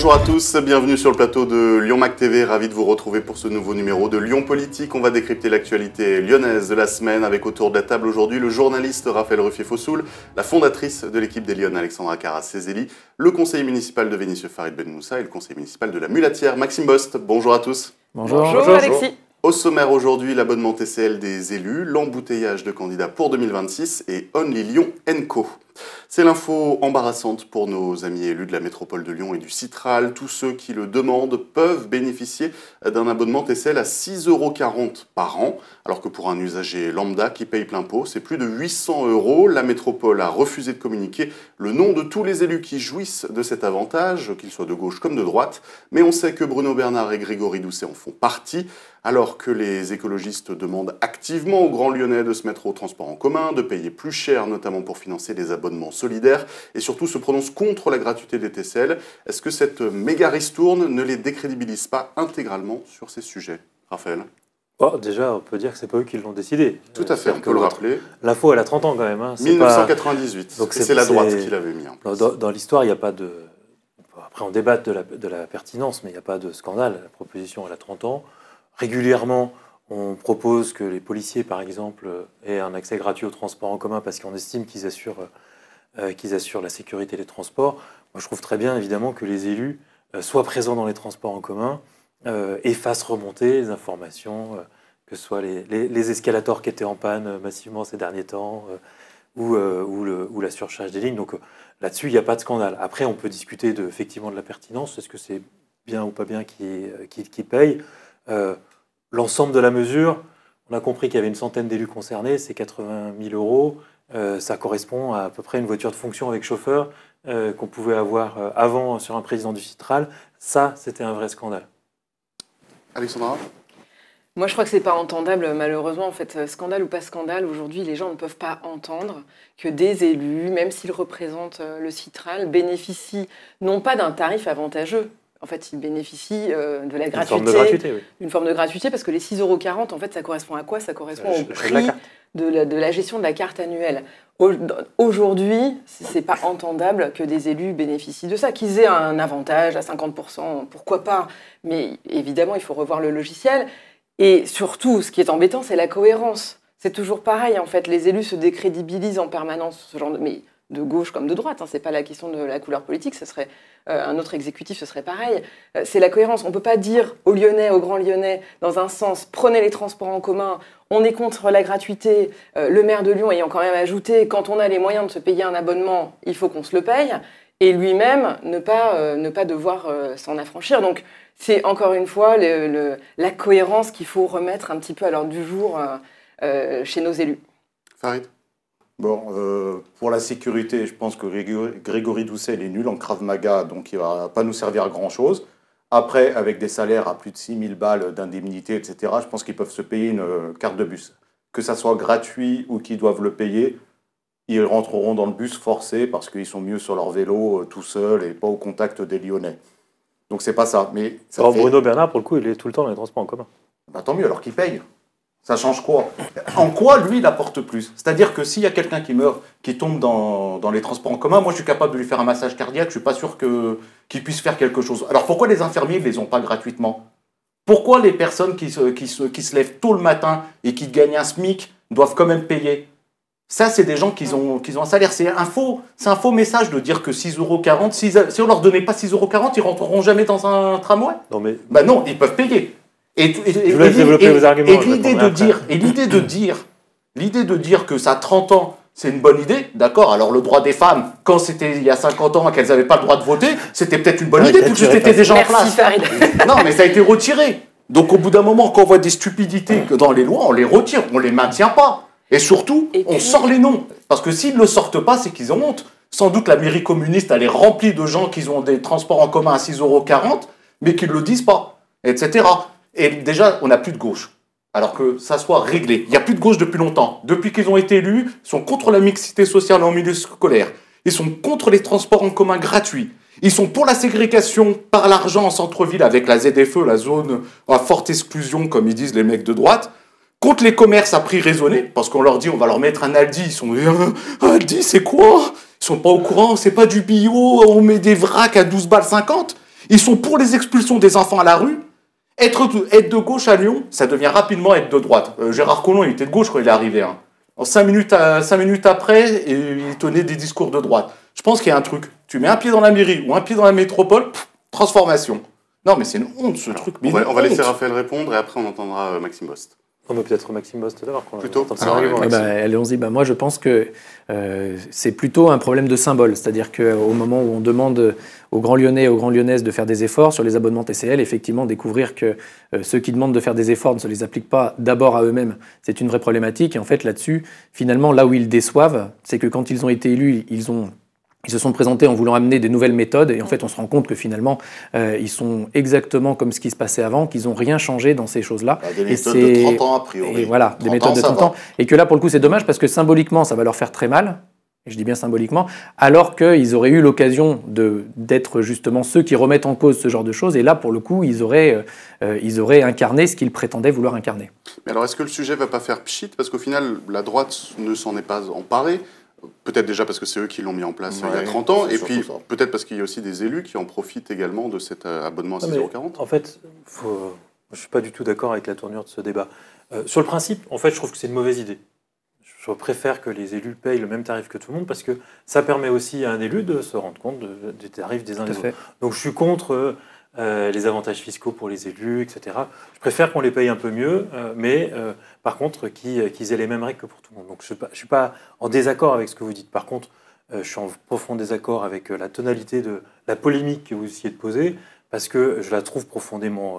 Bonjour à tous, bienvenue sur le plateau de Lyon Mag TV, ravi de vous retrouver pour ce nouveau numéro de Lyon Politique. On va décrypter l'actualité lyonnaise de la semaine avec autour de la table aujourd'hui le journaliste Raphaël Ruffier-Fossoul, la fondatrice de l'équipe des Lyonnes Alexandra Carras-Cézéli, le conseiller municipal de Vénissieux Farid Ben Moussa et le conseiller municipal de la Mulatière Maxime Bost. Bonjour à tous. Bonjour Alexis. Au sommaire aujourd'hui, l'abonnement TCL des élus, l'embouteillage de candidats pour 2026 et Only Lyon & Co. C'est l'info embarrassante pour nos amis élus de la métropole de Lyon et du Citral. Tous ceux qui le demandent peuvent bénéficier d'un abonnement TCL à 6,40 € par an, alors que pour un usager lambda qui paye plein pot, c'est plus de 800 €. La métropole a refusé de communiquer le nom de tous les élus qui jouissent de cet avantage, qu'ils soient de gauche comme de droite, mais on sait que Bruno Bernard et Grégory Doucet en font partie. Alors que les écologistes demandent activement aux Grands Lyonnais de se mettre au transport en commun, de payer plus cher, notamment pour financer des abonnements solidaires, et surtout se prononcent contre la gratuité des TCL, est-ce que cette méga ristourne ne les décrédibilise pas intégralement sur ces sujets? Raphaël? Déjà, on peut dire que c'est pas eux qui l'ont décidé. Tout à fait, on peut le rappeler. L'info, elle a 30 ans quand même. 1998, Donc c'est la droite qui l'avait mis en place. Dans l'histoire, il n'y a pas de... Après, on débat de la pertinence, mais il n'y a pas de scandale. La proposition, elle a 30 ans. Régulièrement, on propose que les policiers, par exemple, aient un accès gratuit au transport en commun parce qu'on estime qu'ils assurent la sécurité des transports. Moi, je trouve très bien, évidemment, que les élus soient présents dans les transports en commun et fassent remonter les informations, que ce soit les escalators qui étaient en panne massivement ces derniers temps ou la surcharge des lignes. Donc là-dessus, il n'y a pas de scandale. Après, on peut discuter effectivement de la pertinence. Est-ce que c'est bien ou pas bien qui paye l'ensemble de la mesure, on a compris qu'il y avait une centaine d'élus concernés, c'est 80 000 €. Ça correspond à peu près une voiture de fonction avec chauffeur qu'on pouvait avoir avant sur un président du Citral. Ça, c'était un vrai scandale. Alexandra? Moi, je crois que c'est pas entendable, malheureusement. En fait, scandale ou pas scandale, aujourd'hui, les gens ne peuvent pas entendre que des élus, même s'ils représentent le Citral, bénéficient non pas d'un tarif avantageux. En fait, ils bénéficient de la gratuité. Une forme de gratuité, oui. Une forme de gratuité, parce que les 6,40 €, en fait, ça correspond à quoi? Ça correspond au prix de la gestion de la carte annuelle. Aujourd'hui, c'est pas entendable que des élus bénéficient de ça. Qu'ils aient un avantage à 50%, pourquoi pas? Mais évidemment, il faut revoir le logiciel. Et surtout, ce qui est embêtant, c'est la cohérence. C'est toujours pareil, en fait. Les élus se décrédibilisent en permanence, ce genre mais de gauche comme de droite, c'est pas la question de la couleur politique, ce serait un autre exécutif, ce serait pareil. C'est la cohérence. On peut pas dire aux Lyonnais, aux Grands Lyonnais, dans un sens, prenez les transports en commun, on est contre la gratuité, le maire de Lyon ayant quand même ajouté, quand on a les moyens de se payer un abonnement, il faut qu'on se le paye, et lui-même ne pas devoir s'en affranchir. Donc c'est encore une fois la cohérence qu'il faut remettre un petit peu à l'ordre du jour chez nos élus. Farid? Bon, pour la sécurité, je pense que Grégory Doucet, il est nul en Krav Maga, donc il ne va pas nous servir à grand-chose. Après, avec des salaires à plus de 6 000 balles d'indemnité, etc., je pense qu'ils peuvent se payer une carte de bus. Que ça soit gratuit ou qu'ils doivent le payer, ils rentreront dans le bus forcés parce qu'ils sont mieux sur leur vélo, tout seuls, et pas au contact des Lyonnais. Donc c'est pas ça. Mais ça fait... Bruno Bernard, pour le coup, il est tout le temps dans les transports en commun. Bah, tant mieux, alors qu'il paye. Ça change quoi? En quoi, lui, il apporte plus? C'est-à-dire que s'il y a quelqu'un qui meurt, qui tombe dans les transports en commun, moi, je suis capable de lui faire un massage cardiaque, je ne suis pas sûr qu'il puisse faire quelque chose. Alors, pourquoi les infirmiers ne les ont pas gratuitement? Pourquoi les personnes qui se lèvent tôt le matin et qui gagnent un SMIC doivent quand même payer? Ça, c'est des gens qui ont un salaire. C'est un faux message de dire que 6,40 €, si on ne leur donnait pas 6,40 €, ils ne rentreront jamais dans un tramway. Non, mais... Bah non, ils peuvent payer. Je vous laisse développer vos arguments. L'idée de dire que ça a 30 ans, c'est une bonne idée, d'accord. Alors le droit des femmes, quand c'était il y a 50 ans qu'elles n'avaient pas le droit de voter, c'était peut-être une bonne idée, tout c'était déjà en place. Farid. Non, mais ça a été retiré. Donc au bout d'un moment, quand on voit des stupidités dans les lois, on les retire, on les maintient pas. Et surtout, on sort les noms. Parce que s'ils ne le sortent pas, c'est qu'ils ont honte. Sans doute la mairie communiste, elle est remplie de gens qui ont des transports en commun à 6,40 €, mais qui ne le disent pas, etc. Et déjà, on n'a plus de gauche. Alors que ça soit réglé. Il n'y a plus de gauche depuis longtemps. Depuis qu'ils ont été élus, ils sont contre la mixité sociale en milieu scolaire. Ils sont contre les transports en commun gratuits. Ils sont pour la ségrégation par l'argent en centre-ville avec la ZFE, la zone à forte exclusion, comme ils disent les mecs de droite. Contre les commerces à prix raisonné, parce qu'on leur dit on va leur mettre un Aldi. Ils sont Aldi, c'est quoi? Ils sont pas au courant, c'est pas du bio, on met des vracs à 12,50 balles. Ils sont pour les expulsions des enfants à la rue. Être de gauche à Lyon, ça devient rapidement être de droite. Gérard Collomb, il était de gauche quand il est arrivé. Hein. En 5 minutes après, il tenait des discours de droite. Je pense qu'il y a un truc. Tu mets un pied dans la mairie ou un pied dans la métropole, transformation. Non, mais c'est une honte, ce truc. Mais on va laisser Raphaël répondre et après on entendra Maxime Bost. On va peut-être Maxime Bost d'abord. Plutôt. Allons-y. Moi, je pense que c'est plutôt un problème de symbole. C'est-à-dire qu'au moment où on demande aux grands Lyonnais et aux grandes Lyonnaises de faire des efforts sur les abonnements TCL, effectivement, découvrir que ceux qui demandent de faire des efforts ne se les appliquent pas d'abord à eux-mêmes, c'est une vraie problématique. Et en fait, là-dessus, finalement, là où ils déçoivent, c'est que quand ils ont été élus, ils se sont présentés en voulant amener des nouvelles méthodes et en fait on se rend compte que finalement ils sont exactement comme ce qui se passait avant, qu'ils n'ont rien changé dans ces choses-là. Des méthodes de 30 ans a priori. Et voilà, des méthodes de 30 ans. Et que là pour le coup c'est dommage parce que symboliquement ça va leur faire très mal, et je dis bien symboliquement, alors qu'ils auraient eu l'occasion d'être justement ceux qui remettent en cause ce genre de choses et là pour le coup ils auraient incarné ce qu'ils prétendaient vouloir incarner. Mais alors est-ce que le sujet ne va pas faire pchit parce qu'au final la droite ne s'en est pas emparée? Peut-être déjà parce que c'est eux qui l'ont mis en place il y a 30 ans, et puis peut-être parce qu'il y a aussi des élus qui en profitent également de cet abonnement à 6,40 €. En fait, je ne suis pas du tout d'accord avec la tournure de ce débat. Sur le principe, en fait, je trouve que c'est une mauvaise idée. Je préfère que les élus payent le même tarif que tout le monde, parce que ça permet aussi à un élu de se rendre compte des tarifs des uns des autres. Donc je suis contre les avantages fiscaux pour les élus, etc. Je préfère qu'on les paye un peu mieux, mais par contre qu'ils aient les mêmes règles que pour tout le monde. Donc je ne suis pas en désaccord avec ce que vous dites. Par contre, je suis en profond désaccord avec la tonalité de la polémique que vous essayez de poser, parce que je la trouve profondément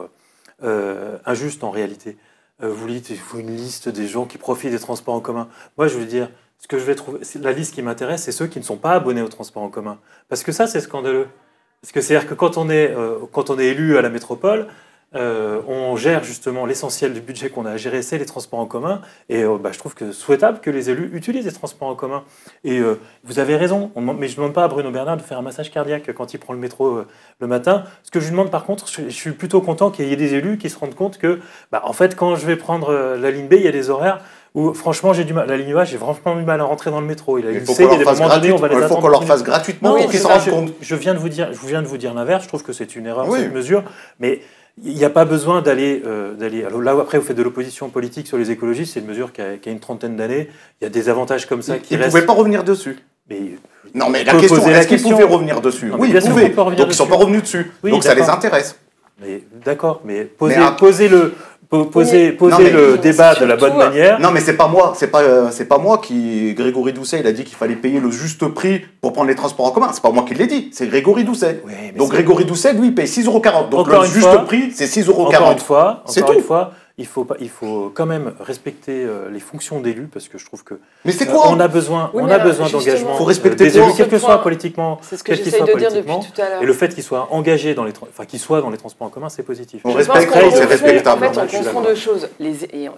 injuste en réalité. Vous dites, il faut une liste des gens qui profitent des transports en commun. Moi, je veux dire, ce que je vais trouver, la liste qui m'intéresse, c'est ceux qui ne sont pas abonnés aux transports en commun. Parce que ça, c'est scandaleux. Parce que c'est-à-dire que quand on est élu à la métropole, on gère justement l'essentiel du budget qu'on a à gérer, c'est les transports en commun. Et je trouve que c'est souhaitable que les élus utilisent les transports en commun. Et vous avez raison, mais je ne demande pas à Bruno Bernard de faire un massage cardiaque quand il prend le métro le matin. Ce que je lui demande par contre, je suis plutôt content qu'il y ait des élus qui se rendent compte que, en fait, quand je vais prendre la ligne B, il y a des horaires où franchement j'ai du mal. La ligne A, j'ai vraiment du mal à rentrer dans le métro. Il faut qu'on leur fasse gratuitement pour qu'ils se rendent compte. Je viens de vous dire l'inverse. Je trouve que c'est une erreur, c'est une mesure, mais il n'y a pas besoin d'aller. Là après, vous faites de l'opposition politique sur les écologistes. C'est une mesure qui a une trentaine d'années. Il y a des avantages comme ça qui restent. Ils ne pouvaient pas revenir dessus. Non, mais la question, est-ce qu'ils pouvaient revenir dessus? Oui, ils pouvaient. Donc ils ne sont pas revenus dessus. Donc ça les intéresse. D'accord, mais posez le débat de la bonne manière. Non, mais c'est pas moi. C'est pas moi qui. Grégory Doucet, il a dit qu'il fallait payer le juste prix pour prendre les transports en commun. C'est pas moi qui l'ai dit. C'est Grégory Doucet. Oui, donc Grégory Doucet, lui, il paye 6,40 €. Donc le juste prix, c'est 6,40 €. Encore une fois, il faut quand même respecter les fonctions d'élus parce que je trouve que mais c'est quoi on a besoin d'engagement. Il faut respecter des élus, quel que soit politiquement, c'est ce que j'essaie de dire depuis tout à l'heure. Et le fait qu'ils soient engagés qu'ils soient dans les transports en commun, c'est positif. On respecte, c'est respectable. En fait, on confond deux choses. Et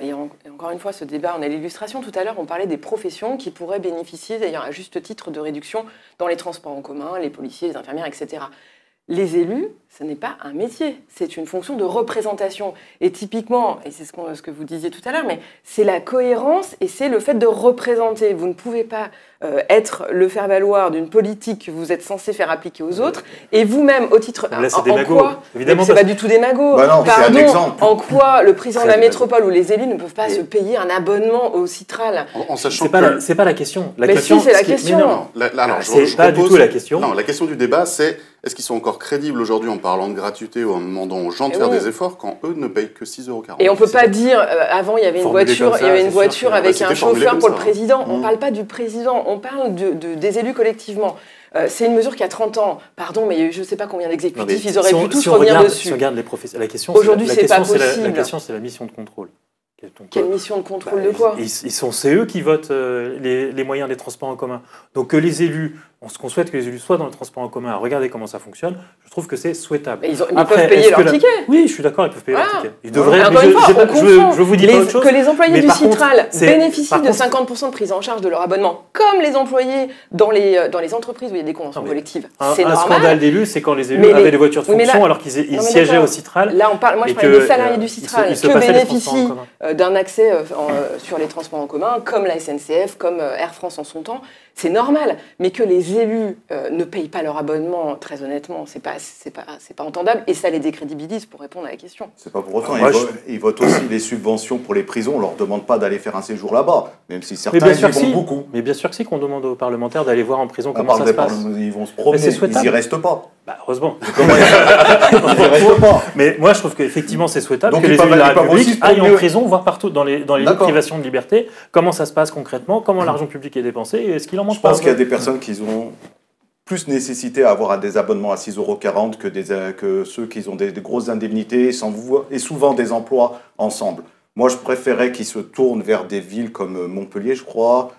encore une fois, ce débat, on a l'illustration. Tout à l'heure, on parlait des professions qui pourraient bénéficier, d'ailleurs à juste titre, de réduction dans les transports en commun, les policiers, les infirmières, etc. Les élus, ce n'est pas un métier, c'est une fonction de représentation. Et typiquement, et c'est ce que vous disiez tout à l'heure, mais c'est la cohérence et c'est le fait de représenter. Vous ne pouvez pas être le faire-valoir d'une politique que vous êtes censé faire appliquer aux autres, et vous-même, au titre... Là, c'est des magots. Évidemment, c'est pas du tout des magots. Non, c'est un exemple. En quoi le président de la métropole ou les élus ne peuvent pas se payer un abonnement au Citral? En sachant c'est pas la question. Mais si, c'est la question. C'est pas du tout la question. Non, la question du débat, c'est est-ce qu'ils sont encore crédibles aujourd'hui en parlant de gratuité ou en demandant aux gens de faire des efforts quand eux ne payent que 6,40 €? Et on peut pas dire, avant il y avait une voiture avec un chauffeur pour le président. On parle pas du président, on parle des élus collectivement. C'est une mesure qui a 30 ans. Pardon, mais je ne sais pas combien d'exécutifs, ils auraient pu tous revenir dessus. Si on regarde les professeurs, la question, aujourd'hui, c'est pas possible. La question, c'est la mission de contrôle. Quelle mission de contrôle de quoi? C'est eux qui votent les moyens des transports en commun. Donc que les élus, ce qu'on souhaite que les élus soient dans le transport en commun, à regarder comment ça fonctionne, je trouve que c'est souhaitable. Ils peuvent payer leur ticket. Oui, je suis d'accord, ils peuvent payer leur ticket. Ils devraient. Encore une fois, je vous dis pas autre chose. Que les employés du Citral bénéficient de 50% de prise en charge de leur abonnement, comme les employés dans les entreprises où il y a des conventions collectives. C'est normal. Un scandale d'élus, c'est quand les élus avaient des voitures de fonction alors qu'ils siégeaient au Citral. Là, moi, je parlais des salariés du Citral qui bénéficient d'un accès sur les transports en commun, comme la SNCF, comme Air France en son temps. c'est normal. Mais que les élus ne payent pas leur abonnement, très honnêtement, c'est pas entendable et ça les décrédibilise pour répondre à la question. C'est pas pour autant. Ils votent aussi les subventions pour les prisons. On leur demande pas d'aller faire un séjour là-bas, même si certains y vont beaucoup. Mais bien sûr que si, qu'on demande aux parlementaires d'aller voir en prison comment ça se passe. Ils vont se promener, ils y restent pas. Bah, heureusement. Ils y restent pas. Mais moi, je trouve qu'effectivement, c'est souhaitable que les élus de la République aillent en prison, voir partout dans les lieux de privation de liberté, comment ça se passe concrètement, comment l'argent public est dépensé et est-ce qu'il en manque pas. Je pense qu'il y a des personnes qui ont plus nécessité à avoir des abonnements à 6,40 € que ceux qui ont des grosses indemnités et souvent des emplois ensemble. Moi, je préférais qu'ils se tournent vers des villes comme Montpellier, je crois,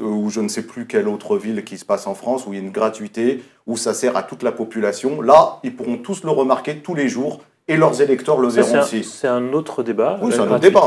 ou je ne sais plus quelle autre ville qui se passe en France, où il y a une gratuité, où ça sert à toute la population. Là, ils pourront tous le remarquer tous les jours, et leurs électeurs le verront aussi. C'est un autre débat. Oui, c'est un autre débat.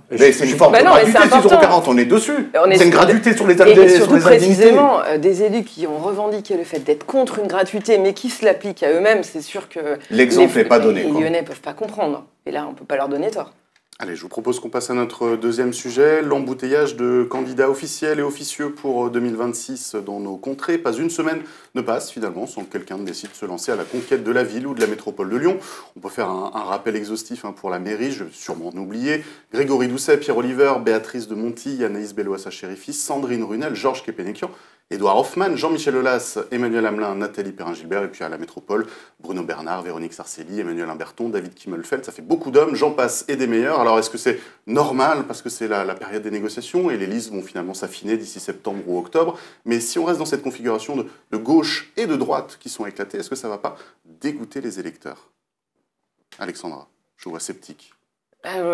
Mais c'est une forme de gratuité, 6,40 €, on est dessus. C'est une gratuité sur les indemnités. Et surtout précisément, des élus qui ont revendiqué le fait d'être contre une gratuité, mais qui se l'appliquent à eux-mêmes, c'est sûr que l'exemple n'est pas donné. Les Lyonnais ne peuvent pas comprendre. Et là, on ne peut pas leur donner tort. Allez, je vous propose qu'on passe à notre deuxième sujet, l'embouteillage de candidats officiels et officieux pour 2026 dans nos contrées. Pas une semaine ne passe finalement sans que quelqu'un décide de se lancer à la conquête de la ville ou de la métropole de Lyon. On peut faire un rappel exhaustif pour la mairie, je vais sûrement en oublier. Grégory Doucet, Pierre Oliver, Béatrice de Monti, Anaïs Bellois Chérifis, Sandrine Runel, Georges Kepenekian, Édouard Hoffmann, Jean-Michel Aulas, Emmanuel Hamelin, Nathalie Perrin-Gilbert, et puis à la métropole, Bruno Bernard, Véronique Sarcelli, Emmanuel Imberton, David Kimmelfeld. Ça fait beaucoup d'hommes, j'en passe et des meilleurs. Alors est-ce que c'est normal parce que c'est la période des négociations et les listes vont finalement s'affiner d'ici septembre ou octobre? Mais si on reste dans cette configuration de gauche et de droite qui sont éclatées, est-ce que ça ne va pas dégoûter les électeurs? Alexandra, je vous vois sceptique.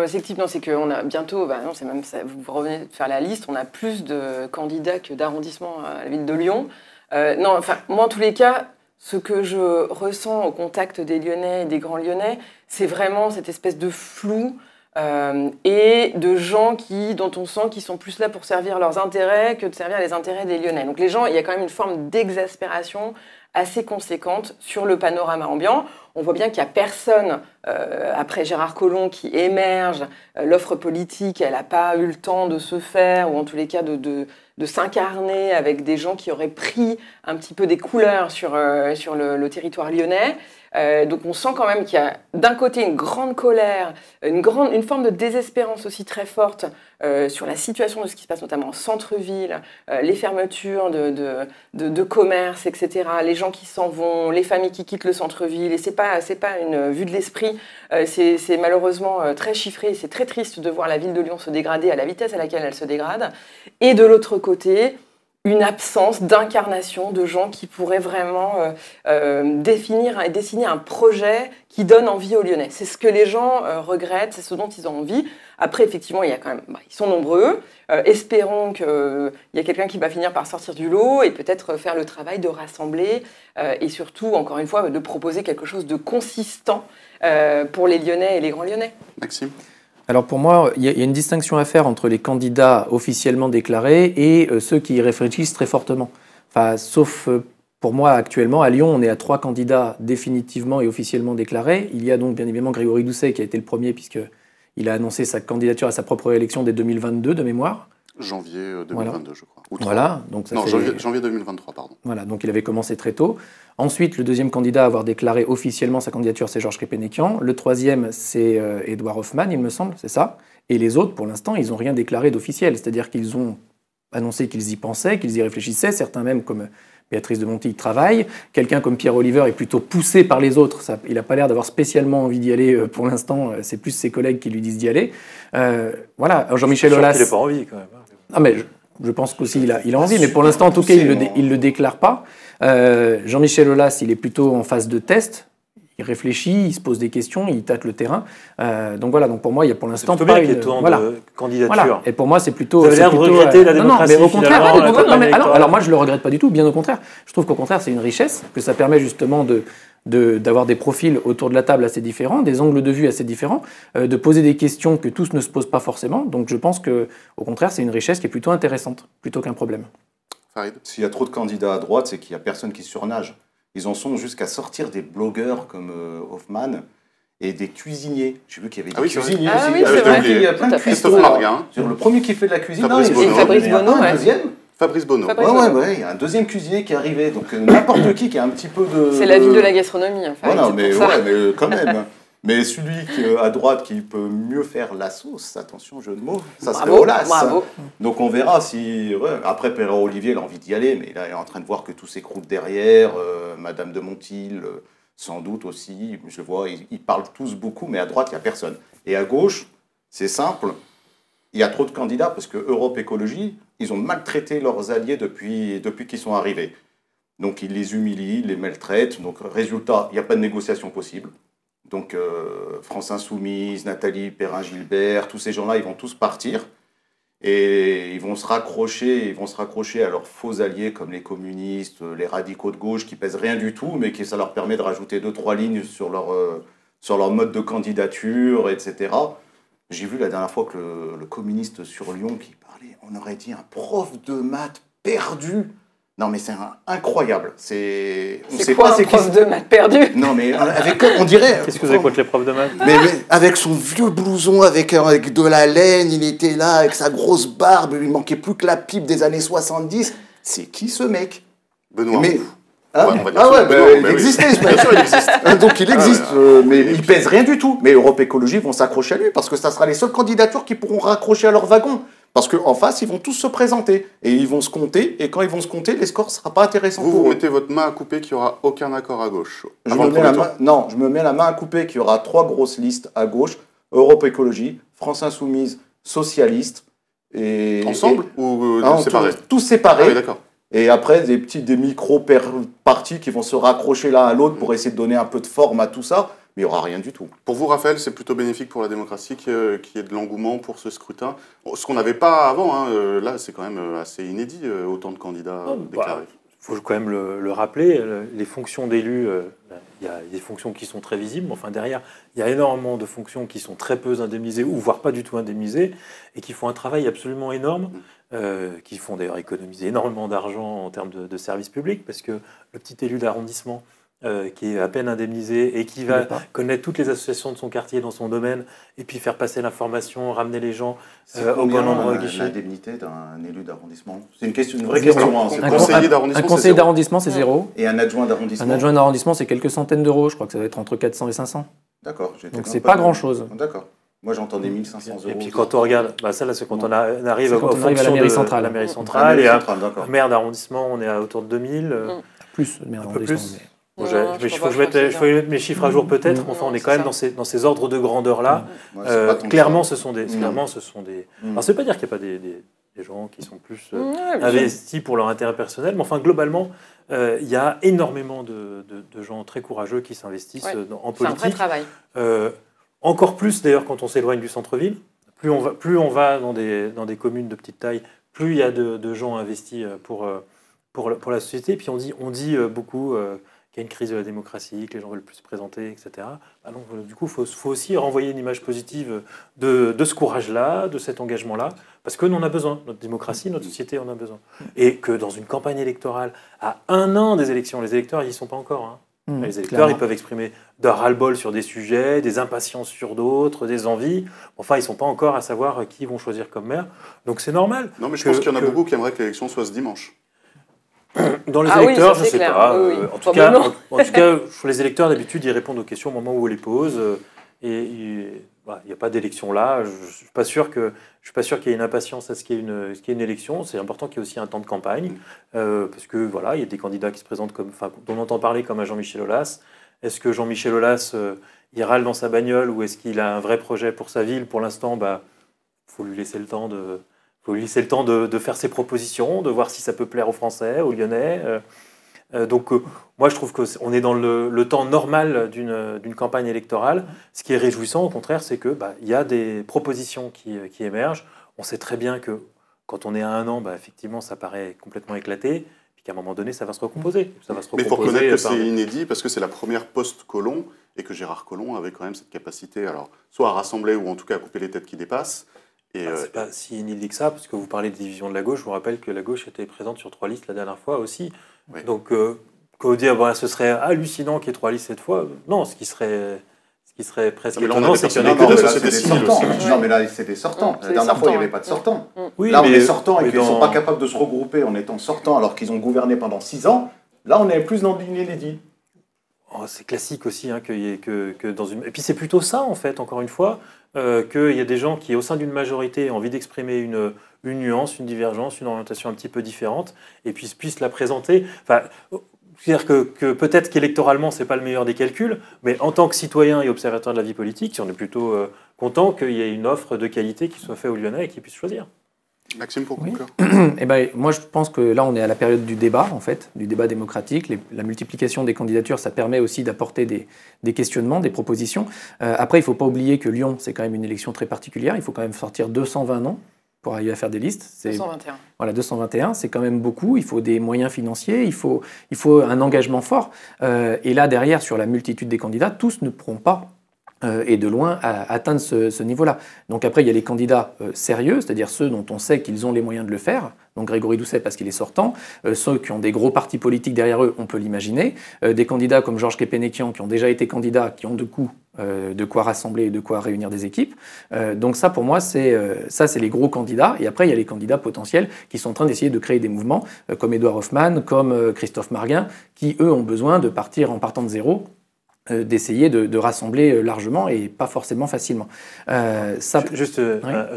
Effectivement, c'est qu'on a bientôt, non, c'est même ça, vous revenez de faire la liste, on a plus de candidats que d'arrondissements à la ville de Lyon. Non, enfin, moi en tous les cas, ce que je ressens au contact des Lyonnais et des Grands Lyonnais, c'est vraiment cette espèce de flou et de gens dont on sent qu'ils sont plus là pour servir leurs intérêts que de servir les intérêts des Lyonnais. Donc les gens, il y a quand même une forme d'exaspération assez conséquente sur le panorama ambiant. On voit bien qu'il n'y a personne, après Gérard Collomb, qui émerge. L'offre politique, elle n'a pas eu le temps de se faire, ou en tous les cas de s'incarner avec des gens qui auraient pris un petit peu des couleurs sur le territoire lyonnais. Donc on sent quand même qu'il y a d'un côté une grande colère, une forme de désespérance aussi très forte sur la situation de ce qui se passe notamment en centre-ville, les fermetures de commerces, etc., les gens qui s'en vont, les familles qui quittent le centre-ville, et c'est pas une vue de l'esprit, c'est malheureusement très chiffré, et c'est très triste de voir la ville de Lyon se dégrader à la vitesse à laquelle elle se dégrade, et de l'autre côté, une absence d'incarnation de gens qui pourraient vraiment dessiner un projet qui donne envie aux Lyonnais. C'est ce que les gens regrettent, c'est ce dont ils ont envie. Après, effectivement, il y a quand même, ils sont nombreux. Espérons qu'il y a quelqu'un qui va finir par sortir du lot et peut-être faire le travail de rassembler et surtout, encore une fois, de proposer quelque chose de consistant pour les Lyonnais et les Grands Lyonnais. Maxime ? Alors pour moi, il y a une distinction à faire entre les candidats officiellement déclarés et ceux qui y réfléchissent très fortement. Enfin, sauf pour moi actuellement, à Lyon, on est à 3 candidats définitivement et officiellement déclarés. Il y a donc bien évidemment Grégory Doucet qui a été le premier puisqu'il a annoncé sa candidature à sa propre réélection dès 2022 de mémoire. Janvier 2022, voilà. Je crois. Voilà, donc ça janvier 2023, pardon. Voilà, donc il avait commencé très tôt. Ensuite, le deuxième candidat à avoir déclaré officiellement sa candidature, c'est Georges Kepenekian. Le troisième, c'est Édouard Hoffmann, il me semble, c'est ça. Et les autres, pour l'instant, ils n'ont rien déclaré d'officiel. C'est-à-dire qu'ils ont annoncé qu'ils y pensaient, qu'ils y réfléchissaient. Certains même, comme Béatrice de Monti, y travaillent. Quelqu'un comme Pierre Oliver est plutôt poussé par les autres. Il n'a pas l'air d'avoir spécialement envie d'y aller pour l'instant. C'est plus ses collègues qui lui disent d'y aller. Voilà, Jean-Michel Aulas... Il n'a pas envie, quand même. Ah, mais je pense qu'aussi il a envie, mais pour l'instant, en tout cas, il le déclare pas. Jean-Michel Aulas, il est plutôt en phase de test. Il réfléchit, il se pose des questions, il tâte le terrain. Donc voilà, donc pour moi, il y a pour l'instant pas une de candidature. Voilà. Et pour moi, c'est plutôt... Vous avez l'air de regretter la démocratie. Non, mais au contraire, alors moi, je le regrette pas du tout. Bien au contraire, je trouve qu'au contraire, c'est une richesse, que ça permet justement d'avoir des profils autour de la table assez différents, des angles de vue assez différents, de poser des questions que tous ne se posent pas forcément. Donc je pense qu'au contraire, c'est une richesse qui est plutôt intéressante, plutôt qu'un problème. Farid ? S'il y a trop de candidats à droite, c'est qu'il n'y a personne qui surnage. Ils en sont jusqu'à sortir des blogueurs comme Hoffmann et des cuisiniers. J'ai vu qu'il y avait des cuisiniers aussi. Oui, c'est vrai. Il y a plein de Christophe Marguin. Le premier qui fait de la cuisine, Fabrice Bonneau, un deuxième. Fabrice Bonneau. Ouais, il y a un deuxième cuisinier qui est arrivé. Donc n'importe qui a un petit peu de... C'est la ville de la gastronomie. Enfin, non, mais quand même. Mais celui à droite qui peut mieux faire la sauce, attention, jeu de mots, ça serait Aulas. Bravo. Donc on verra si... Ouais. Après, Perret-Olivier, il a envie d'y aller, mais là, il est en train de voir que tout s'écroule derrière. Madame de Montil, sans doute aussi. Je vois, ils parlent tous beaucoup, mais à droite, il n'y a personne. Et à gauche, c'est simple. Il y a trop de candidats parce que Europe Écologie, ils ont maltraité leurs alliés depuis qu'ils sont arrivés. Donc ils les humilient, ils les maltraitent. Donc résultat, il n'y a pas de négociation possible. Donc France Insoumise, Nathalie Perrin-Gilbert, tous ces gens-là, ils vont tous partir. Et ils vont se raccrocher à leurs faux alliés comme les communistes, les radicaux de gauche qui pèsent rien du tout, mais qui ça leur permet de rajouter 2-3 lignes sur leur mode de candidature, etc. J'ai vu la dernière fois que le communiste sur Lyon qui parlait, on aurait dit un prof de maths perdu. Non mais c'est incroyable. C'est quoi un prof de maths perdu? Non mais on dirait... Qu'est-ce que vous avez contre les profs de maths? mais avec son vieux blouson, avec de la laine, il était là avec sa grosse barbe, il lui manquait plus que la pipe des années 70. C'est qui ce mec? Benoît. Mais... il existait ce mec. Bien sûr, il existe. Donc il existe, mais il pèse rien du tout. Mais Europe Écologie vont s'accrocher à lui parce que ça sera les seules candidatures qui pourront raccrocher à leur wagon. Parce qu'en face, ils vont tous se présenter et ils vont se compter. Et quand ils vont se compter, les scores ne seront pas intéressants. Vous mettez votre main à couper qu'il n'y aura aucun accord à gauche. Je me mets la main à couper qu'il y aura 3 grosses listes à gauche. Europe Écologie, France Insoumise, Socialiste. Ensemble ou séparés? Tous séparés. Ah oui, d'accord. Et après, des micro-partis qui vont se raccrocher l'un à l'autre pour essayer de donner un peu de forme à tout ça. Mais il n'y aura rien du tout. Pour vous, Raphaël, c'est plutôt bénéfique pour la démocratie qu'il y ait de l'engouement pour ce scrutin. Ce qu'on n'avait pas avant, hein. Là, c'est quand même assez inédit, autant de candidats déclarés. Il faut quand même le rappeler, les fonctions d'élus, il y a des fonctions qui sont très visibles, mais enfin derrière, il y a énormément de fonctions qui sont très peu indemnisées, ou voire pas du tout indemnisées, et qui font un travail absolument énorme, qui font d'ailleurs économiser énormément d'argent en termes de services publics, parce que le petit élu d'arrondissement, qui est à peine indemnisé et qui va connaître toutes les associations de son quartier dans son domaine et puis faire passer l'information, ramener les gens au bon nombre de guichets. L'indemnité d'un élu d'arrondissement? C'est une vraie question. Un conseiller d'arrondissement, c'est 0. Et un adjoint d'arrondissement? Un adjoint d'arrondissement, c'est quelques centaines d'euros. Je crois que ça va être entre 400 et 500. D'accord. Donc c'est pas grand-chose. D'accord. Moi, j'entendais 1500 euros. Et puis quand on regarde, ça là, c'est quand on arrive aux fonctions à la mairie centrale. Et à maire d'arrondissement, on est à autour de 2000. Plus, maire d'arrondissement. Il faut que je mette mes chiffres à jour peut-être, enfin on est quand même dans ces ordres de grandeur-là. Clairement, ce sont des... Alors c'est pas dire qu'il n'y a pas des gens qui sont plus investis pour leur intérêt personnel, mais enfin globalement, il y a énormément de gens très courageux qui s'investissent en politique. C'est un vrai travail. Encore plus d'ailleurs quand on s'éloigne du centre-ville. Plus on va dans des communes de petite taille, plus il y a de gens investis pour la société. Puis on dit beaucoup... qu'il y a une crise de la démocratie, que les gens veulent plus se présenter, etc. Donc, du coup, il faut aussi renvoyer une image positive de ce courage-là, de cet engagement-là, parce que nous en a besoin. Notre démocratie, notre société en a besoin. Et que dans une campagne électorale, à 1 an des élections, les électeurs, ils n'y sont pas encore. Les électeurs, ils peuvent exprimer de ras-le-bol sur des sujets, des impatiences sur d'autres, des envies. Enfin, ils ne sont pas encore à savoir qui ils vont choisir comme maire. Donc c'est normal. Non, mais je pense qu'il y en a beaucoup qui aimeraient que l'élection soit ce dimanche. Dans les électeurs, je ne sais pas. Oui. En tout cas, sur les électeurs, d'habitude, ils répondent aux questions au moment où on les pose. Et il n'y a pas d'élection là. Je ne suis pas sûr qu'il y ait une impatience à ce qu'il y ait une élection. C'est important qu'il y ait aussi un temps de campagne. Parce que il y a des candidats qui se présentent dont on entend parler comme à Jean-Michel Aulas. Est-ce que Jean-Michel Aulas, il râle dans sa bagnole ou est-ce qu'il a un vrai projet pour sa ville? Pour l'instant, faut lui laisser le temps de faire ses propositions, de voir si ça peut plaire aux Français, aux Lyonnais. Moi, je trouve qu'on est dans le temps normal d'une campagne électorale. Ce qui est réjouissant, au contraire, c'est qu'il y a des propositions qui émergent. On sait très bien que quand on est à 1 an, effectivement, ça paraît complètement éclaté, puis qu'à un moment donné, ça va se recomposer. Mais il faut reconnaître que c'est inédit, parce que c'est la première post-Collomb, et que Gérard Collomb avait quand même cette capacité, alors, soit à rassembler, ou en tout cas à couper les têtes qui dépassent. C'est pas si inédit que ça, parce que vous parlez de division de la gauche. Je vous rappelle que la gauche était présente sur 3 listes la dernière fois aussi. Oui. Donc, quand vous dites ce serait hallucinant qu'il y ait 3 listes cette fois, non, ce qui serait Ce qui serait presque Mais là, on étonnant, a c'est des qu'il y en ait que personnes- deux. là, c'est des sociétés civiles sortants. aussi. Non, mais là, c'est des sortants. C'est La dernière des fois, il n'y sortants, avait pas de sortants. Oui, Là, on mais- est sortants et mais qu'ils ne sont dans- pas capables de se regrouper en étant sortants alors qu'ils ont gouverné pendant 6 ans. Là, on est plus dans l'inédit. Oh, c'est classique aussi hein, que dans une... Et puis c'est plutôt ça, en fait, encore une fois, qu'il y a des gens qui, au sein d'une majorité, ont envie d'exprimer une nuance, une divergence, une orientation un petit peu différente, et puis puissent la présenter. Enfin, c'est-à-dire que peut-être qu'électoralement, ce n'est pas le meilleur des calculs, mais en tant que citoyen et observateur de la vie politique, on est plutôt content qu'il y ait une offre de qualité qui soit faite aux Lyonnais et qu'ils puissent choisir. Maxime, pour conclure. Eh ben, moi, je pense que là, on est à la période du débat, en fait, du débat démocratique. La multiplication des candidatures, ça permet aussi d'apporter des questionnements, des propositions. Après, il ne faut pas oublier que Lyon, c'est quand même une élection très particulière. Il faut quand même sortir 220 noms pour arriver à faire des listes. 221. Voilà, 221, c'est quand même beaucoup. Il faut des moyens financiers, il faut un engagement fort. Et là, derrière, sur la multitude des candidats, tous ne pourront pas et de loin à atteindre ce niveau-là. Donc après, il y a les candidats sérieux, c'est-à-dire ceux dont on sait qu'ils ont les moyens de le faire. Donc Grégory Doucet parce qu'il est sortant, ceux qui ont des gros partis politiques derrière eux, on peut l'imaginer. Des candidats comme Georges Kepenekian qui ont déjà été candidats, qui ont de quoi rassembler et de quoi réunir des équipes. Donc ça, pour moi, c'est les gros candidats. Et après, il y a les candidats potentiels qui sont en train d'essayer de créer des mouvements, comme Édouard Hoffmann, comme Christophe Marguin, qui, eux, ont besoin de partir en partant de zéro, d'essayer de rassembler largement et pas forcément facilement. Juste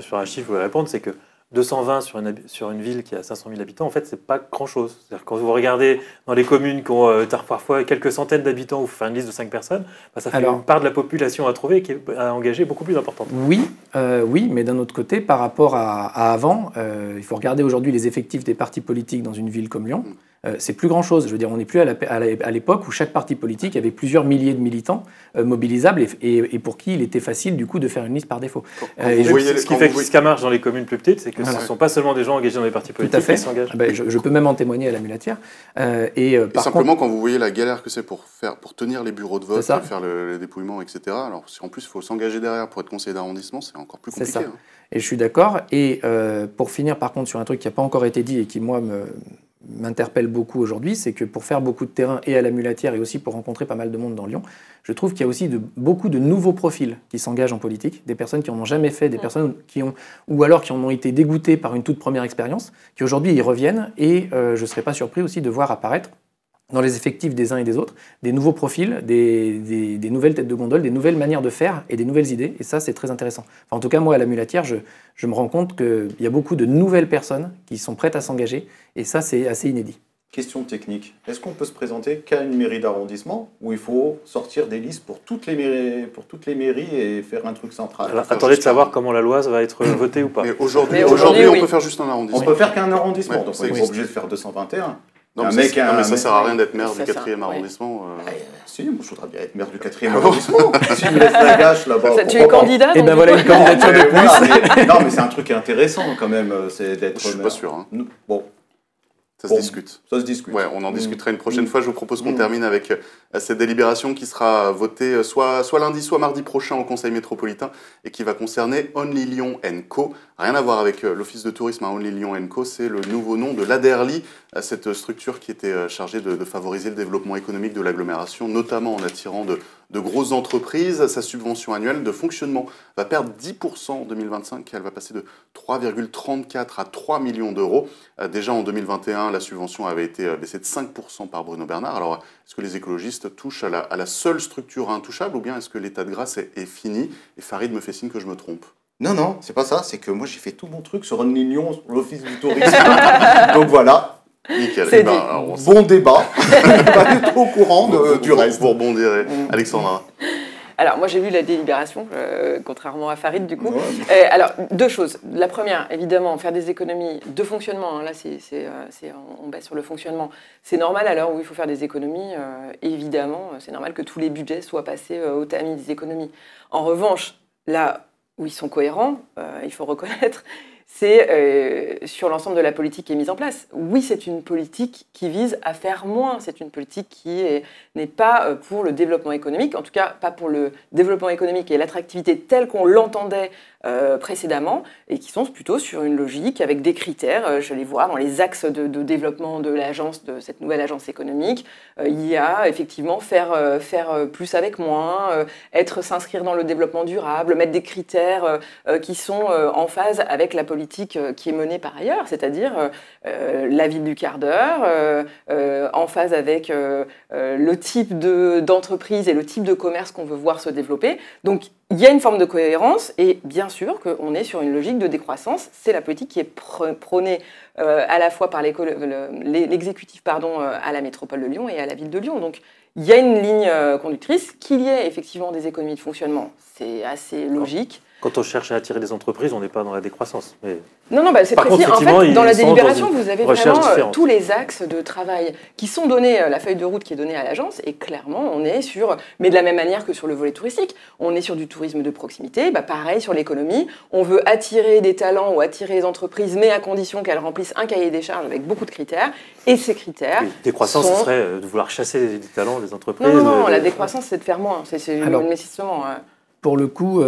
sur un chiffre, je voulais répondre, c'est que 220 sur une ville qui a 500 000 habitants, en fait, c'est pas grand-chose. C'est-à-dire quand vous regardez dans les communes qui ont parfois quelques centaines d'habitants, ou faire une liste de 5 personnes, ça fait une part de la population à trouver qui est à engager beaucoup plus importante. Oui, mais d'un autre côté, par rapport à avant, il faut regarder aujourd'hui les effectifs des partis politiques dans une ville comme Lyon. C'est plus grand-chose. Je veux dire, on n'est plus à l'époque où chaque parti politique avait plusieurs milliers de militants mobilisables et pour qui il était facile du coup de faire une liste par défaut. Ce qui fait que ce qui marche dans les communes plus petites, c'est que ce ne sont pas seulement des gens engagés dans les partis politiques qui s'engagent. Je peux même en témoigner à la Mulatière. Et simplement, quand vous voyez la galère que c'est pour tenir les bureaux de vote, faire le dépouillement, etc. Alors si en plus il faut s'engager derrière pour être conseiller d'arrondissement, c'est encore plus compliqué. Hein. Et je suis d'accord. Et pour finir, par contre, sur un truc qui n'a pas encore été dit et qui, moi, m'interpelle beaucoup aujourd'hui, c'est que pour faire beaucoup de terrain et à la Mulatière et aussi pour rencontrer pas mal de monde dans Lyon, je trouve qu'il y a aussi beaucoup de nouveaux profils qui s'engagent en politique, des personnes qui n'en ont jamais fait, des personnes ou alors qui en ont été dégoûtées par une toute première expérience, qui aujourd'hui y reviennent et je ne serais pas surpris aussi de voir apparaître dans les effectifs des uns et des autres, des nouveaux profils, des nouvelles têtes de gondole, des nouvelles manières de faire et des nouvelles idées. Et ça, c'est très intéressant. Enfin, en tout cas, moi, à la Mulatière, je me rends compte qu'il y a beaucoup de nouvelles personnes qui sont prêtes à s'engager. Et ça, c'est assez inédit. Question technique. Est-ce qu'on peut se présenter qu'à une mairie d'arrondissement ou il faut sortir des listes pour toutes les mairies et faire un truc central? Alors, attendez de savoir comment la loi va être votée ou pas. Mais aujourd'hui, on peut faire juste un arrondissement. On peut faire qu'un arrondissement, donc on n'est pas obligé de faire 221. Non, mais ça sert à rien d'être maire du 4e arrondissement. Si, moi je voudrais bien être maire du 4e arrondissement. Si je me laisse la gâche là-bas. Tu es candidat? Et ben voilà une candidature de plus. Non, mais c'est un truc intéressant quand même, c'est d'être. Je suis pas sûr. Hein. Bon. Ça se discute. Ça se discute. Ouais, on en discutera une prochaine fois. Je vous propose qu'on termine avec cette délibération qui sera votée soit lundi, soit mardi prochain au Conseil métropolitain et qui va concerner Only Lyon & Co. Rien à voir avec l'Office de tourisme. Only Lyon & Co, c'est le nouveau nom de l'ADERLI, cette structure qui était chargée de favoriser le développement économique de l'agglomération, notamment en attirant de grosses entreprises. Sa subvention annuelle de fonctionnement va perdre 10% en 2025. Elle va passer de 3,34 à 3 millions d'euros. Déjà en 2021, la subvention avait été baissée de 5% par Bruno Bernard. Alors, est-ce que les écologistes touchent à la seule structure intouchable ou bien est-ce que l'état de grâce est fini? Et Farid me fait signe que je me trompe. Non, c'est pas ça. C'est que moi, j'ai fait tout mon truc sur Only Lyon, l'Office du tourisme. Donc voilà. Nickel. Bon débat. Pas du tout au courant du reste. Vous rebondirez. Alexandra. Alors, moi, j'ai lu la délibération, contrairement à Farid, du coup. Ouais. Alors, deux choses. La première, évidemment, faire des économies de fonctionnement. Hein, là, on baisse sur le fonctionnement. C'est normal, à l'heure où il faut faire des économies. Évidemment, c'est normal que tous les budgets soient passés au tamis des économies. En revanche, là où ils sont cohérents, il faut reconnaître, c'est sur l'ensemble de la politique qui est mise en place. Oui, c'est une politique qui vise à faire moins, c'est une politique qui n'est pas pour le développement économique, en tout cas pas pour le développement économique et l'attractivité telle qu'on l'entendait précédemment, et qui sont plutôt sur une logique avec des critères. Je les vois dans les axes de développement de l'agence, de cette nouvelle agence économique. Il y a effectivement faire plus avec moins, s'inscrire dans le développement durable, mettre des critères qui sont en phase avec la politique qui est menée par ailleurs, c'est-à-dire la ville du quart d'heure, en phase avec le type d'entreprise et le type de commerce qu'on veut voir se développer. Donc, il y a une forme de cohérence et bien sûr qu'on est sur une logique de décroissance. C'est la politique qui est prônée à la fois par l'exécutif à la métropole de Lyon et à la ville de Lyon. Donc il y a une ligne conductrice. Qu'il y ait effectivement des économies de fonctionnement, c'est assez logique. Quand on cherche à attirer des entreprises, on n'est pas dans la décroissance. Mais... Non, c'est précis. En fait, dans la délibération, vous avez vraiment tous les axes de travail qui sont donnés, la feuille de route qui est donnée à l'agence, et clairement, on est sur, mais de la même manière que sur le volet touristique, on est sur du tourisme de proximité, pareil sur l'économie, on veut attirer des talents ou attirer les entreprises, mais à condition qu'elles remplissent un cahier des charges avec beaucoup de critères, et ces critères... Oui, décroissance, ce serait de vouloir chasser des talents des entreprises. Non, la décroissance, c'est de faire moins, c'est nécessairement... Pour le coup,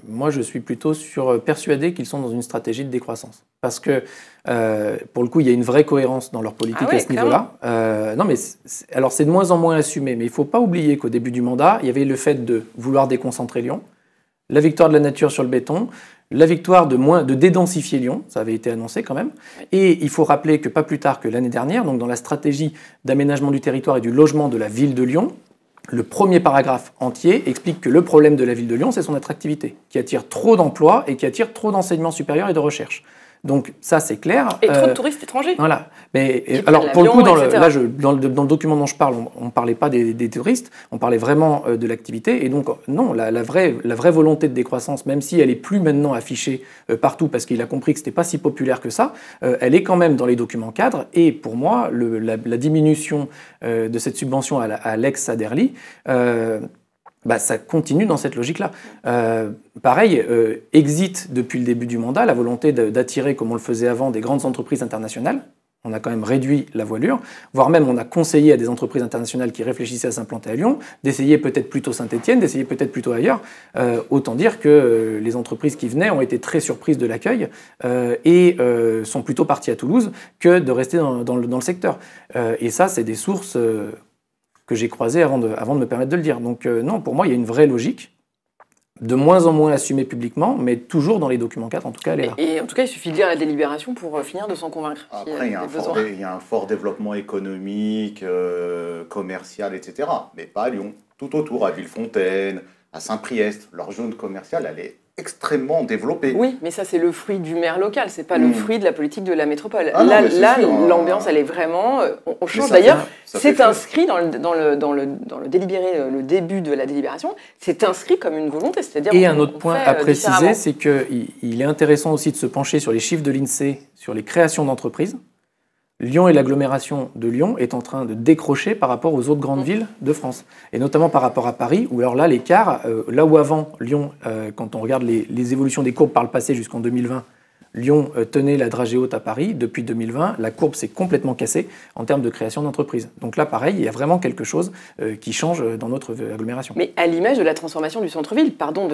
moi je suis plutôt persuadé qu'ils sont dans une stratégie de décroissance. Parce que, pour le coup, il y a une vraie cohérence dans leur politique à ce niveau-là. Non, mais alors c'est de moins en moins assumé, mais il ne faut pas oublier qu'au début du mandat, il y avait le fait de vouloir déconcentrer Lyon, la victoire de la nature sur le béton, la victoire de dédensifier Lyon, ça avait été annoncé quand même. Et il faut rappeler que pas plus tard que l'année dernière, donc dans la stratégie d'aménagement du territoire et du logement de la ville de Lyon, le premier paragraphe entier explique que le problème de la ville de Lyon, c'est son attractivité, qui attire trop d'emplois et qui attire trop d'enseignement supérieur et de recherche. Donc ça, c'est clair. Et trop de touristes étrangers. Voilà. Mais alors, pour le coup, dans le document dont je parle, on ne parlait pas des touristes, on parlait vraiment de l'activité. Et donc, non, la vraie volonté de décroissance, même si elle n'est plus maintenant affichée partout, parce qu'il a compris que ce n'était pas si populaire que ça, elle est quand même dans les documents cadres. Et pour moi, la diminution de cette subvention à l'ex-Aderly, ça continue dans cette logique-là. Pareil, exit depuis le début du mandat la volonté d'attirer, comme on le faisait avant, des grandes entreprises internationales. On a quand même réduit la voilure, voire même on a conseillé à des entreprises internationales qui réfléchissaient à s'implanter à Lyon d'essayer peut-être plutôt Saint-Étienne, d'essayer peut-être plutôt ailleurs. Autant dire que les entreprises qui venaient ont été très surprises de l'accueil et sont plutôt parties à Toulouse que de rester dans le secteur. Et ça, c'est des sources... que j'ai croisé avant de me permettre de le dire. Donc non, pour moi, il y a une vraie logique, de moins en moins assumée publiquement, mais toujours dans les documents cadres, en tout cas, elle est là. Et en tout cas, il suffit de lire la délibération pour finir de s'en convaincre. Après, il y a un fort développement économique, commercial, etc. Mais pas à Lyon. Tout autour, à Villefontaine, à Saint-Priest. Leur zone commerciale, elle est extrêmement développée. Oui, mais ça, c'est le fruit du maire local, c'est pas le fruit de la politique de la métropole. Là, l'ambiance, elle est vraiment... On change d'ailleurs, c'est inscrit dans le délibéré, le début de la délibération, c'est inscrit comme une volonté, c'est-à-dire... Et un autre point à préciser, c'est qu'il est intéressant aussi de se pencher sur les chiffres de l'INSEE, sur les créations d'entreprises. Lyon et l'agglomération de Lyon est en train de décrocher par rapport aux autres grandes villes de France. Et notamment par rapport à Paris, où alors là, l'écart, là où avant, Lyon, quand on regarde les évolutions des courbes par le passé jusqu'en 2020, Lyon tenait la dragée haute à Paris. Depuis 2020, la courbe s'est complètement cassée en termes de création d'entreprises. Donc là, pareil, il y a vraiment quelque chose qui change dans notre agglomération. Mais à l'image de la transformation du centre-ville, pardon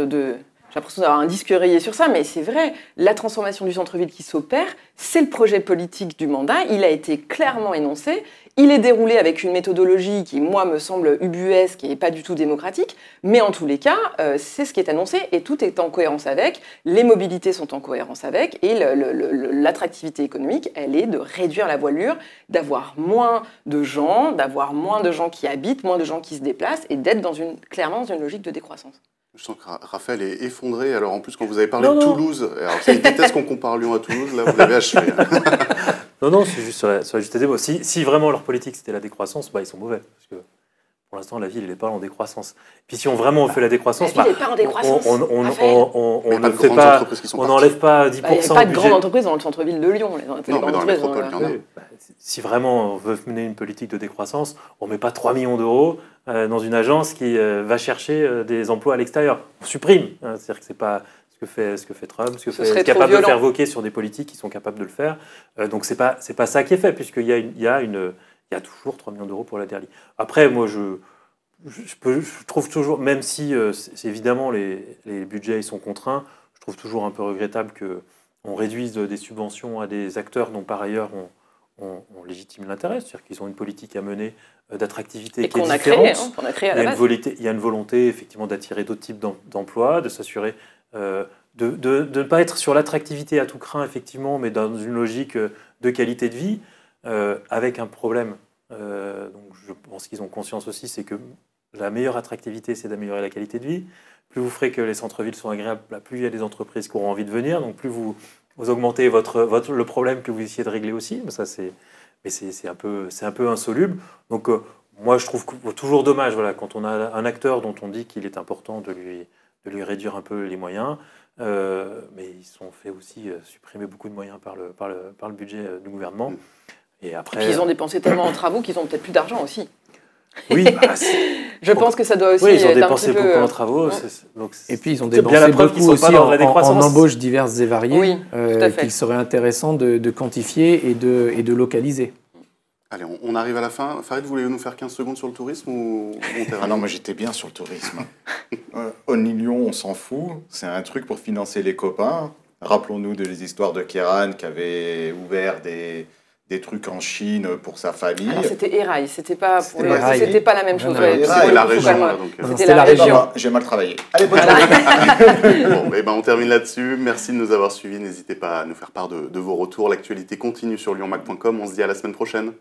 j'ai l'impression d'avoir un disque rayé sur ça, mais c'est vrai, la transformation du centre-ville qui s'opère, c'est le projet politique du mandat, il a été clairement énoncé, il est déroulé avec une méthodologie qui, moi, me semble ubuesque et pas du tout démocratique, mais en tous les cas, c'est ce qui est annoncé et tout est en cohérence avec, les mobilités sont en cohérence avec, et l'attractivité économique, elle est de réduire la voilure, d'avoir moins de gens qui habitent, moins de gens qui se déplacent, et d'être clairement dans une logique de décroissance. Je sens que Raphaël est effondré. Alors en plus, quand vous avez parlé de Toulouse, alors ça déteste qu'on compare Lyon à Toulouse, là vous l'avez achevé. Non, c'est juste sur la justesse des mots. Si vraiment leur politique c'était la décroissance, ils sont mauvais. Parce que pour l'instant, la ville n'est pas en décroissance. Puis si on vraiment fait la décroissance, la ville n'est pas en décroissance. On n'enlève pas 10%. Il n'y a pas de grandes entreprises dans le centre-ville de Lyon. Non, mais dans la métropole, il y en a. Si vraiment on veut mener une politique de décroissance, on ne met pas 3 millions d'euros dans une agence qui va chercher des emplois à l'extérieur. On supprime. C'est-à-dire que c'est pas ce que fait Trump, ce est capable de faire voquer sur des politiques qui sont capables de le faire. Donc c'est pas ça qui est fait, puisqu'il y a toujours 3 millions d'euros pour la DERLI. Après, moi, je trouve toujours, même si c'est évidemment les budgets ils sont contraints, je trouve toujours un peu regrettable qu'on réduise des subventions à des acteurs dont par ailleurs on légitime l'intérêt, c'est-à-dire qu'ils ont une politique à mener d'attractivité qui est différente. Qu'on a créé à la base. Il y a une volonté effectivement d'attirer d'autres types d'emplois, de s'assurer de ne pas être sur l'attractivité à tout crin effectivement, mais dans une logique de qualité de vie, avec un problème. Donc je pense qu'ils ont conscience aussi, c'est que la meilleure attractivité, c'est d'améliorer la qualité de vie. Plus vous ferez que les centres-villes sont agréables, plus il y a des entreprises qui auront envie de venir, donc plus vous augmentez le problème que vous essayez de régler aussi. Mais ça, c'est un peu insoluble. Donc, moi, je trouve toujours dommage, voilà, quand on a un acteur dont on dit qu'il est important de lui réduire un peu les moyens, mais ils sont fait aussi supprimer beaucoup de moyens par le budget du gouvernement. Et après, puis ils ont dépensé tellement en travaux qu'ils ont peut-être plus d'argent aussi. Oui, je pense que ça doit aussi. Oui, ils ont dépensé beaucoup en travaux. Et puis ils ont dépensé beaucoup aussi en embauches diverses et variées, qu'il serait intéressant de quantifier et de localiser. Allez, on arrive à la fin. Farid, voulez-vous nous faire 15 secondes sur le tourisme ou Ah non, moi j'étais bien sur le tourisme. Only Lyon, on s'en fout. C'est un truc pour financer les copains. Rappelons-nous des histoires de Kéran qui avait ouvert des trucs en Chine pour sa famille. Alors c'était Erail, c'était pas la même chose. C'était la région. C'était la région. J'ai mal travaillé. Allez, bonne journée. Bon, on termine là-dessus. Merci de nous avoir suivis. N'hésitez pas à nous faire part de vos retours. L'actualité continue sur lyonmac.com. On se dit à la semaine prochaine.